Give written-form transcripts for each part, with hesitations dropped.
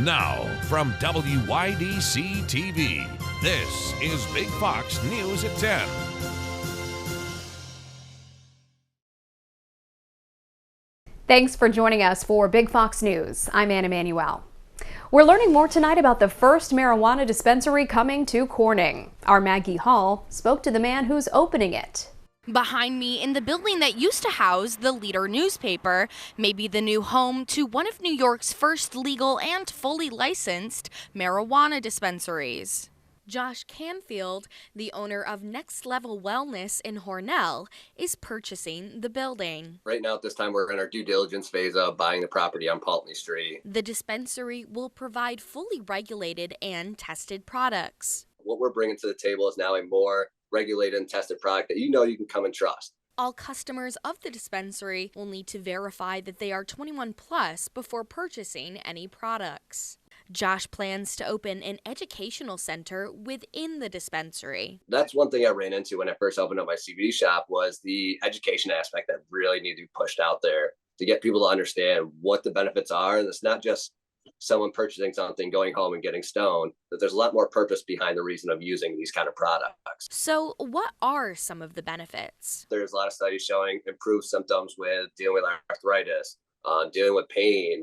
Now, from WYDC TV, this is Big Fox News at 10. Thanks for joining us for Big Fox News. I'm Anna Manuel. We're learning more tonight about the first marijuana dispensary coming to Corning. Our Maggie Hall spoke to the man who's opening it. Behind me, in the building that used to house the Leader newspaper, may be the new home to one of New York's first legal and fully licensed marijuana dispensaries. Josh Canfield, the owner of Next Level Wellness in Hornell, is purchasing the building. Right now at this time, we're in our due diligence phase of buying the property on Pulteney Street. The dispensary will provide fully regulated and tested products. What we're bringing to the table is now a more regulated and tested product that you can come and trust. All customers of the dispensary will need to verify that they are 21 plus before purchasing any products. Josh plans to open an educational center within the dispensary. That's one thing I ran into when I first opened up my CBD shop was the education aspect that really needed to be pushed out there to get people to understand what the benefits are. And it's not just someone purchasing something, going home and getting stoned, that there's a lot more purpose behind the reason of using these kind of products. So what are some of the benefits? There's a lot of studies showing improved symptoms with dealing with arthritis, dealing with pain,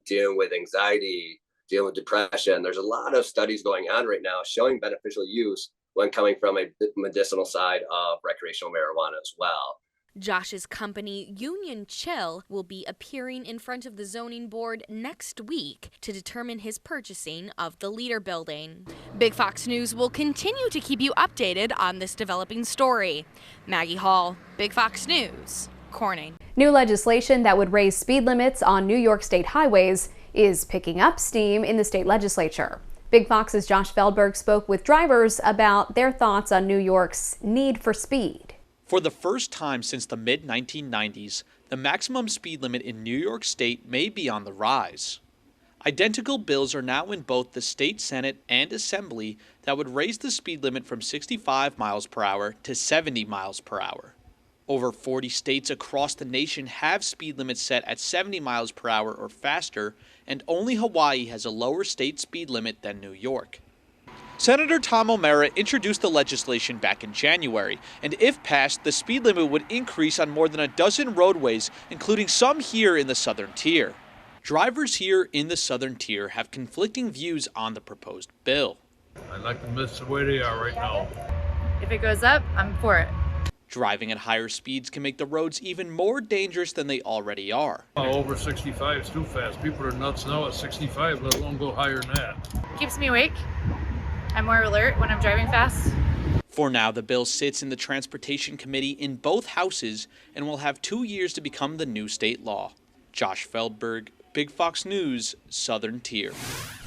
dealing with anxiety, dealing with depression. There's a lot of studies going on right now showing beneficial use when coming from a medicinal side of recreational marijuana as well. Josh's company, Union Chill, will be appearing in front of the zoning board next week to determine his purchasing of the Leader building. Big Fox News will continue to keep you updated on this developing story. Maggie Hall, Big Fox News, Corning. New legislation that would raise speed limits on New York state highways is picking up steam in the state legislature. Big Fox's Josh Feldberg spoke with drivers about their thoughts on New York's need for speed. For the first time since the mid-1990s, the maximum speed limit in New York State may be on the rise. Identical bills are now in both the state Senate and Assembly that would raise the speed limit from 65 miles per hour to 70 miles per hour. Over 40 states across the nation have speed limits set at 70 miles per hour or faster, and only Hawaii has a lower state speed limit than New York. Senator Tom O'Mara introduced the legislation back in January, and if passed, the speed limit would increase on more than a dozen roadways, including some here in the Southern Tier. Drivers here in the Southern Tier have conflicting views on the proposed bill. I like them the way they are right now. If it goes up, I'm for it. Driving at higher speeds can make the roads even more dangerous than they already are. Over 65 is too fast. People are nuts now at 65, let alone go higher than that. Keeps me awake. I'm more alert when I'm driving fast. For now, the bill sits in the Transportation Committee in both houses and will have 2 years to become the new state law. Josh Feldberg, Big Fox News, Southern Tier.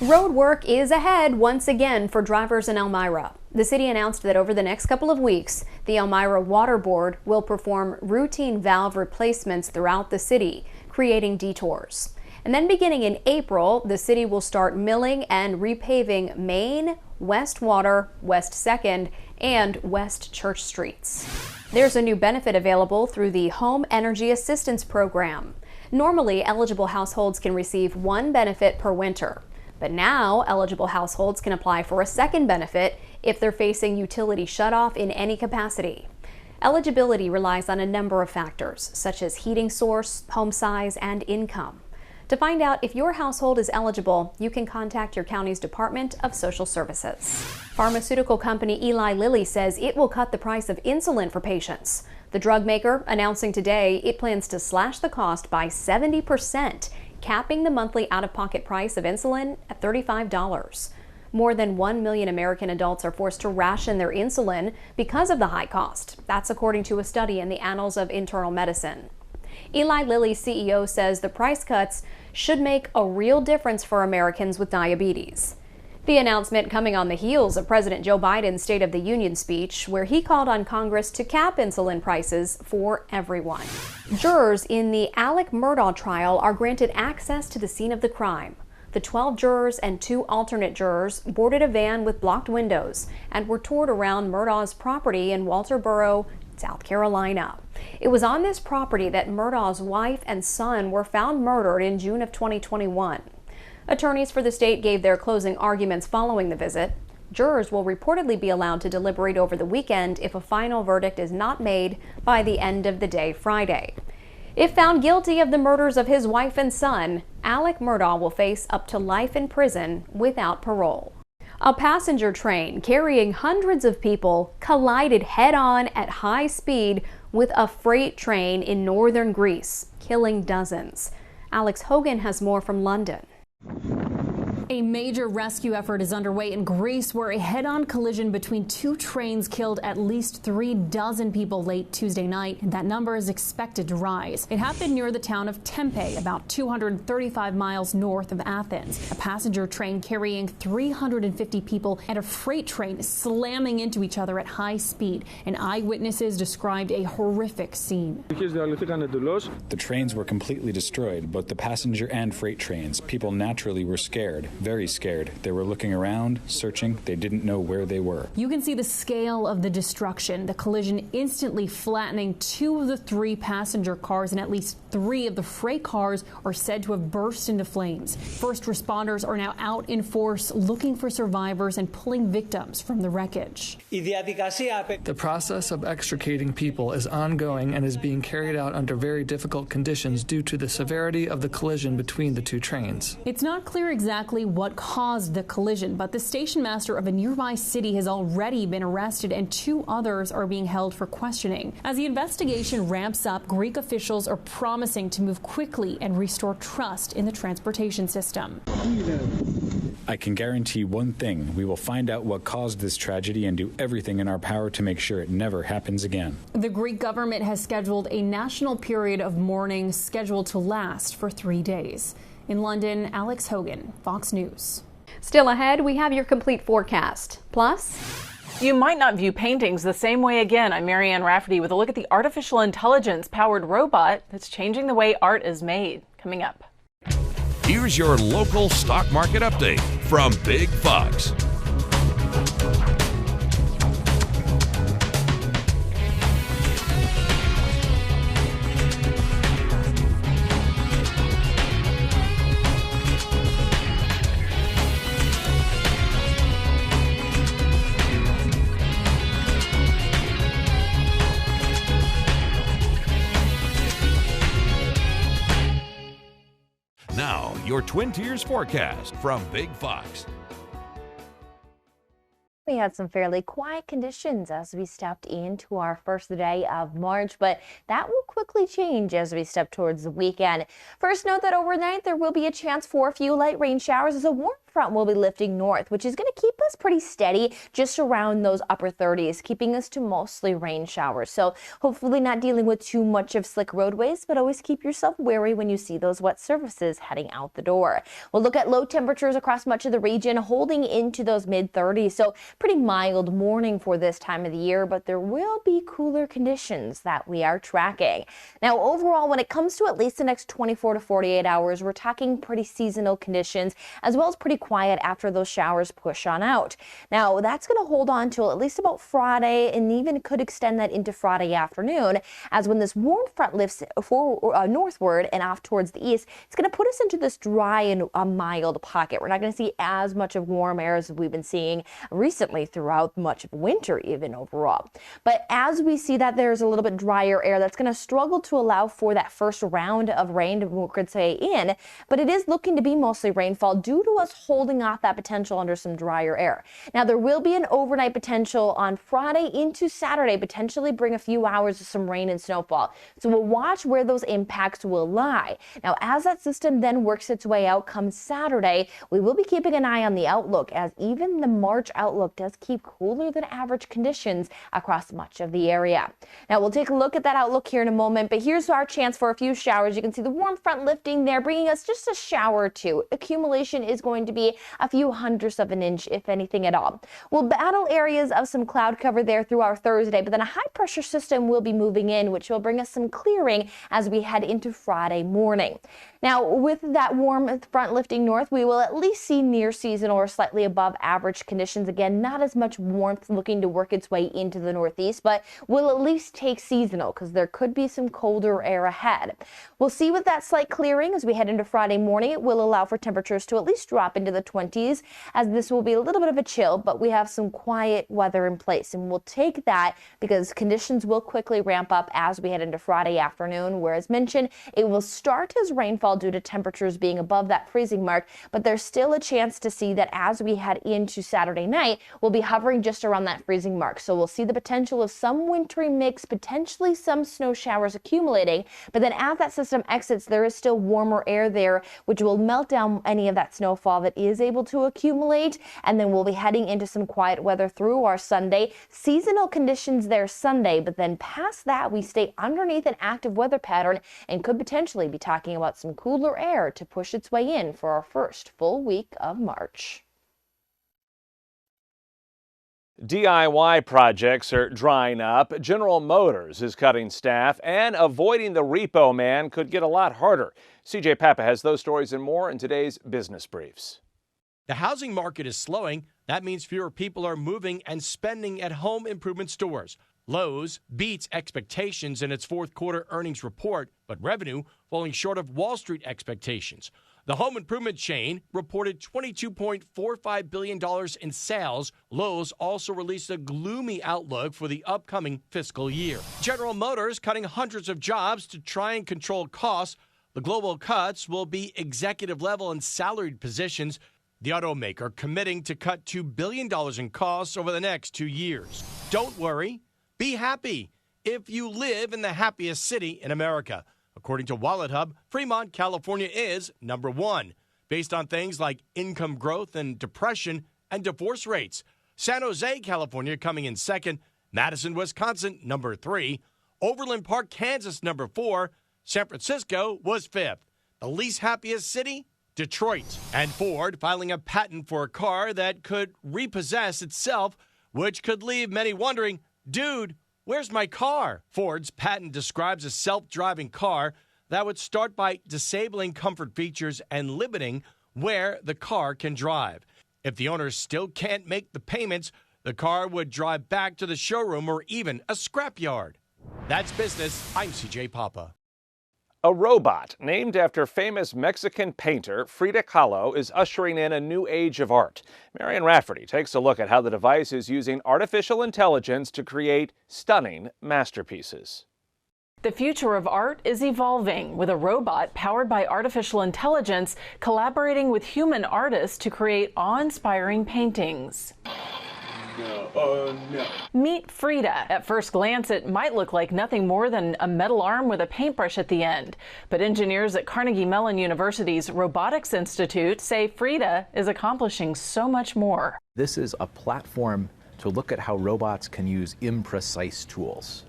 Road work is ahead once again for drivers in Elmira. The city announced that over the next couple of weeks, the Elmira Water Board will perform routine valve replacements throughout the city, creating detours. And then beginning in April, the city will start milling and repaving Main, West Water, West 2nd, and West Church Streets. There's a new benefit available through the Home Energy Assistance Program. Normally, eligible households can receive one benefit per winter, but now eligible households can apply for a second benefit if they're facing utility shutoff in any capacity. Eligibility relies on a number of factors, such as heating source, home size, and income. To find out if your household is eligible, you can contact your county's Department of Social Services. Pharmaceutical company Eli Lilly says it will cut the price of insulin for patients. The drug maker announcing today it plans to slash the cost by 70%, capping the monthly out-of-pocket price of insulin at $35. More than 1 million American adults are forced to ration their insulin because of the high cost. That's according to a study in the Annals of Internal Medicine. Eli Lilly's CEO says the price cuts should make a real difference for Americans with diabetes. The announcement coming on the heels of President Joe Biden's State of the Union speech, where he called on Congress to cap insulin prices for everyone. Jurors in the Alec Murdaugh trial are granted access to the scene of the crime. The 12 jurors and 2 alternate jurors boarded a van with blocked windows and were toured around Murdaugh's property in Walterboro, South Carolina. It was on this property that Murdaugh's wife and son were found murdered in June of 2021. Attorneys for the state gave their closing arguments following the visit. Jurors will reportedly be allowed to deliberate over the weekend if a final verdict is not made by the end of the day Friday. If found guilty of the murders of his wife and son, Alec Murdaugh will face up to life in prison without parole. A passenger train carrying hundreds of people collided head-on at high speed with a freight train in northern Greece, killing dozens. Alex Hogan has more from London. A major rescue effort is underway in Greece, where a head-on collision between two trains killed at least 36 people late Tuesday night, and that number is expected to rise. It happened near the town of Tempe, about 235 miles north of Athens. A passenger train carrying 350 people and a freight train slamming into each other at high speed, and eyewitnesses described a horrific scene. The trains were completely destroyed, both the passenger and freight trains. People naturally were scared. Very scared. They were looking around, searching. They didn't know where they were. You can see the scale of the destruction. The collision instantly flattening 2 of the 3 passenger cars, and at least 3 of the freight cars are said to have burst into flames. First responders are now out in force looking for survivors and pulling victims from the wreckage. The process of extricating people is ongoing and is being carried out under very difficult conditions due to the severity of the collision between the 2 trains. It's not clear exactly what caused the collision, but the station master of a nearby city has already been arrested and 2 others are being held for questioning. As the investigation ramps up, Greek officials are promising to move quickly and restore trust in the transportation system. I can guarantee one thing. We will find out what caused this tragedy and do everything in our power to make sure it never happens again. The Greek government has scheduled a national period of mourning scheduled to last for 3 days. In London, Alex Hogan, Fox News. Still ahead, we have your complete forecast. Plus, you might not view paintings the same way again. I'm Marianne Rafferty with a look at the artificial intelligence-powered robot that's changing the way art is made. Coming up. Here's your local stock market update from Big Fox. Now, your Twin Tiers forecast from Big Fox. We had some fairly quiet conditions as we stepped into our first day of March, but that will quickly change as we step towards the weekend. First, note that overnight there will be a chance for a few light rain showers as a warm front will be lifting north, which is going to keep us pretty steady just around those upper 30s, keeping us to mostly rain showers. So hopefully not dealing with too much of slick roadways, but always keep yourself wary when you see those wet surfaces heading out the door. We'll look at low temperatures across much of the region, holding into those mid 30s. So pretty mild morning for this time of the year, but there will be cooler conditions that we are tracking. Now, overall, when it comes to at least the next 24 to 48 hours, we're talking pretty seasonal conditions, as well as pretty quiet after those showers push on out. Now, that's going to hold on till at least about Friday, and even could extend that into Friday afternoon, as when this warm front lifts northward and off towards the east, it's going to put us into this dry and mild pocket. We're not going to see as much of warm air as we've been seeing recently throughout much of winter, even overall. But as we see that there's a little bit drier air, that's going to struggle to allow for that first round of rain, we could say, in, but it is looking to be mostly rainfall due to us holding off that potential under some drier air. Now, there will be an overnight potential on Friday into Saturday, potentially bring a few hours of some rain and snowfall. So we'll watch where those impacts will lie. Now, as that system then works its way out come Saturday, we will be keeping an eye on the outlook, as even the March outlook does keep cooler than average conditions across much of the area. Now, we'll take a look at that outlook here in a moment, but here's our chance for a few showers. You can see the warm front lifting there, bringing us just a shower or two. Accumulation is going to be a few hundredths of an inch, if anything at all. We'll battle areas of some cloud cover there through our Thursday, but then a high pressure system will be moving in, which will bring us some clearing as we head into Friday morning. Now, with that warm front lifting north, we will at least see near seasonal or slightly above average conditions. Again, not as much warmth looking to work its way into the northeast, but we'll at least take seasonal because there could be some colder air ahead. We'll see with that slight clearing as we head into Friday morning. It will allow for temperatures to at least drop into the 20s, as this will be a little bit of a chill, but we have some quiet weather in place, and we'll take that because conditions will quickly ramp up as we head into Friday afternoon, where, as mentioned, it will start as rainfall due to temperatures being above that freezing mark, but there's still a chance to see that as we head into Saturday night, we'll be hovering just around that freezing mark. So we'll see the potential of some wintry mix, potentially some snow showers accumulating, but then as that system exits, there is still warmer air there, which will melt down any of that snowfall that is able to accumulate, and then we'll be heading into some quiet weather through our Sunday. Seasonal conditions there Sunday, but then past that, we stay underneath an active weather pattern and could potentially be talking about some cooler air to push its way in for our first full week of March. DIY projects are drying up. General Motors is cutting staff, and avoiding the repo man could get a lot harder. CJ Papa has those stories and more in today's Business Briefs. The housing market is slowing. That means fewer people are moving and spending at home improvement stores. Lowe's beats expectations in its fourth quarter earnings report, but revenue falling short of Wall Street expectations. The home improvement chain reported $22.45 billion in sales. Lowe's also released a gloomy outlook for the upcoming fiscal year. General Motors cutting hundreds of jobs to try and control costs. The global cuts will be executive level and salaried positions. The automaker committing to cut $2 billion in costs over the next 2 years. Don't worry. Be happy if you live in the happiest city in America. According to WalletHub, Fremont, California is number one, based on things like income growth and depression and divorce rates. San Jose, California coming in second. Madison, Wisconsin, number 3. Overland Park, Kansas, number 4. San Francisco was 5th. The least happiest city? Detroit. And Ford filing a patent for a car that could repossess itself, which could leave many wondering, dude, where's my car? Ford's patent describes a self-driving car that would start by disabling comfort features and limiting where the car can drive. If the owner still can't make the payments, the car would drive back to the showroom or even a scrapyard. That's business. I'm CJ Papa. A robot named after famous Mexican painter Frida Kahlo is ushering in a new age of art. Marian Rafferty takes a look at how the device is using artificial intelligence to create stunning masterpieces. The future of art is evolving, with a robot powered by artificial intelligence collaborating with human artists to create awe-inspiring paintings. No. Meet Frida. At first glance, it might look like nothing more than a metal arm with a paintbrush at the end. But engineers at Carnegie Mellon University's Robotics Institute say Frida is accomplishing so much more. This is a platform to look at how robots can use imprecise tools.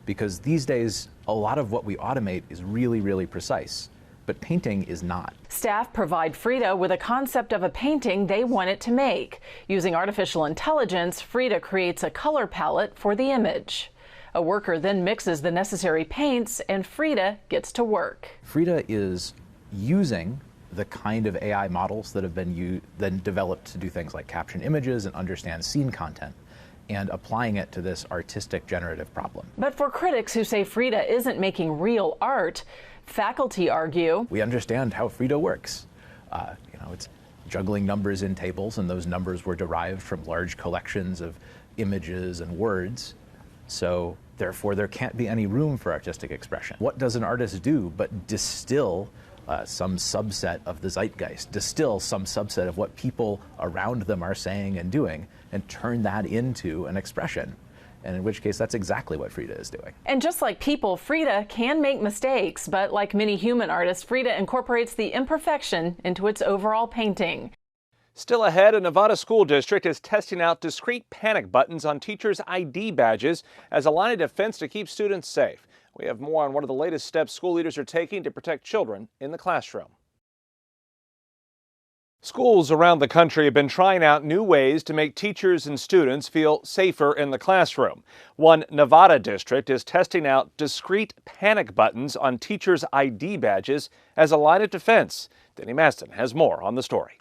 Because these days, a lot of what we automate is really, really precise. But painting is not. Staff provide Frida with a concept of a painting they want it to make. Using artificial intelligence, Frida creates a color palette for the image. A worker then mixes the necessary paints, and Frida gets to work. Frida is using the kind of AI models that have been developed to do things like caption images and understand scene content, and applying it to this artistic generative problem. But for critics who say Frida isn't making real art, faculty argue we understand how Frida works. It's juggling numbers in tables, and those numbers were derived from large collections of images and words. So therefore, there can't be any room for artistic expression. What does an artist do but distill some subset of the zeitgeist, distill some subset of what people around them are saying and doing, and turn that into an expression? And in which case, that's exactly what Frida is doing. And just like people, Frida can make mistakes, but like many human artists, Frida incorporates the imperfection into its overall painting. Still ahead, a Nevada school district is testing out discrete panic buttons on teachers' ID badges as a line of defense to keep students safe. We have more on one of the latest steps school leaders are taking to protect children in the classroom. Schools around the country have been trying out new ways to make teachers and students feel safer in the classroom. One Nevada district is testing out discrete panic buttons on teachers' ID badges as a line of defense. Denny Maston has more on the story.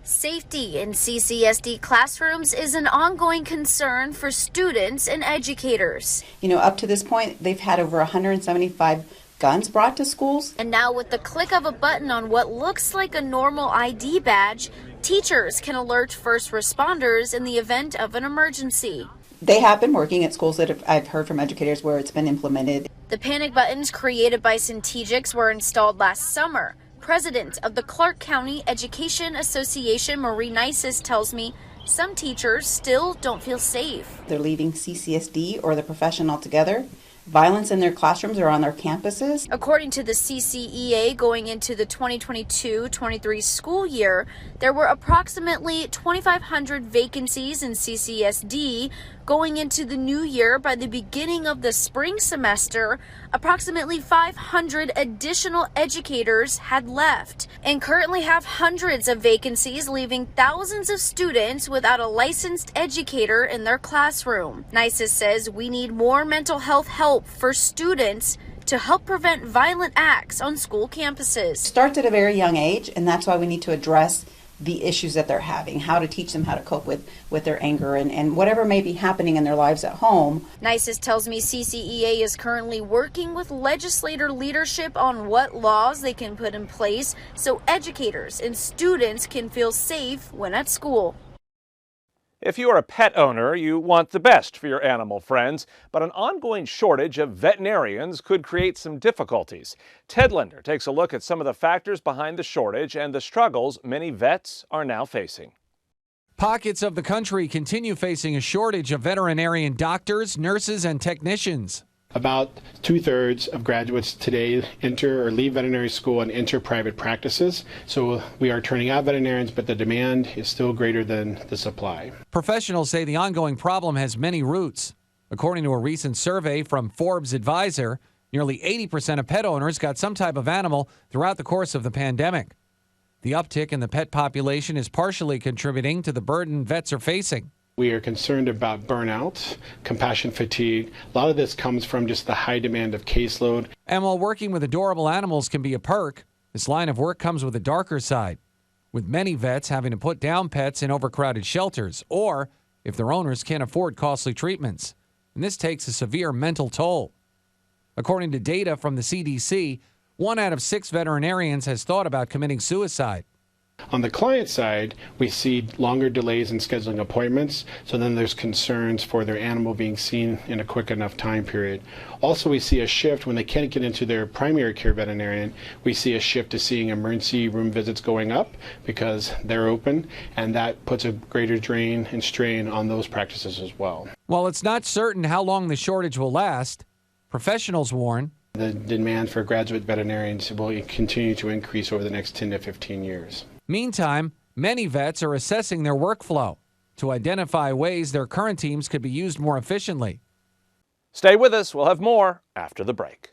Safety in CCSD classrooms is an ongoing concern for students and educators. Up to this point, they've had over 175 guns brought to schools. And now with the click of a button on what looks like a normal ID badge, teachers can alert first responders in the event of an emergency. They have been working at schools that I've heard from educators where it's been implemented. The panic buttons created by Centegix were installed last summer. President of the Clark County Education Association, Marie Nices, tells me some teachers still don't feel safe. They're leaving CCSD or the profession altogether. Violence in their classrooms or on their campuses. According to the CCEA, going into the 2022-23 school year, there were approximately 2,500 vacancies in CCSD. Going into the new year, by the beginning of the spring semester, approximately 500 additional educators had left and currently have hundreds of vacancies, leaving thousands of students without a licensed educator in their classroom. Nices says we need more mental health help for students to help prevent violent acts on school campuses. It starts at a very young age, and that's why we need to address the issues that they're having, how to teach them how to cope with their anger and whatever may be happening in their lives at home. Nices tells me CCEA is currently working with legislator leadership on what laws they can put in place so educators and students can feel safe when at school. If you are a pet owner, you want the best for your animal friends, but an ongoing shortage of veterinarians could create some difficulties. Ted Linder takes a look at some of the factors behind the shortage and the struggles many vets are now facing. Pockets of the country continue facing a shortage of veterinarian doctors, nurses, and technicians. About 2/3 of graduates today enter or leave veterinary school and enter private practices. So we are turning out veterinarians, but the demand is still greater than the supply. Professionals say the ongoing problem has many roots. According to a recent survey from Forbes Advisor, nearly 80% of pet owners got some type of animal throughout the course of the pandemic. The uptick in the pet population is partially contributing to the burden vets are facing. We are concerned about burnout, compassion fatigue. A lot of this comes from just the high demand of caseload. And while working with adorable animals can be a perk, this line of work comes with a darker side, with many vets having to put down pets in overcrowded shelters or if their owners can't afford costly treatments. And this takes a severe mental toll. According to data from the CDC, 1 out of 6 veterinarians has thought about committing suicide. On the client side, we see longer delays in scheduling appointments, so then there's concerns for their animal being seen in a quick enough time period. Also, we see a shift when they can't get into their primary care veterinarian. We see a shift to seeing emergency room visits going up because they're open, and that puts a greater drain and strain on those practices as well. While it's not certain how long the shortage will last, professionals warn the demand for graduate veterinarians will continue to increase over the next 10 to 15 years. Meantime, many vets are assessing their workflow to identify ways their current teams could be used more efficiently. Stay with us. We'll have more after the break.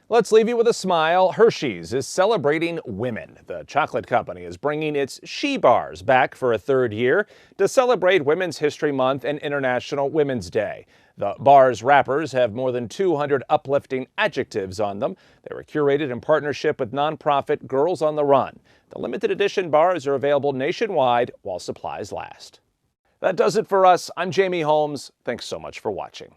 Let's leave you with a smile. Hershey's is celebrating women. The chocolate company is bringing its She Bars back for a 3rd year to celebrate Women's History Month and International Women's Day. The bars wrappers have more than 200 uplifting adjectives on them. They were curated in partnership with nonprofit Girls on the Run. The limited edition bars are available nationwide while supplies last. That does it for us. I'm Jamie Holmes. Thanks so much for watching.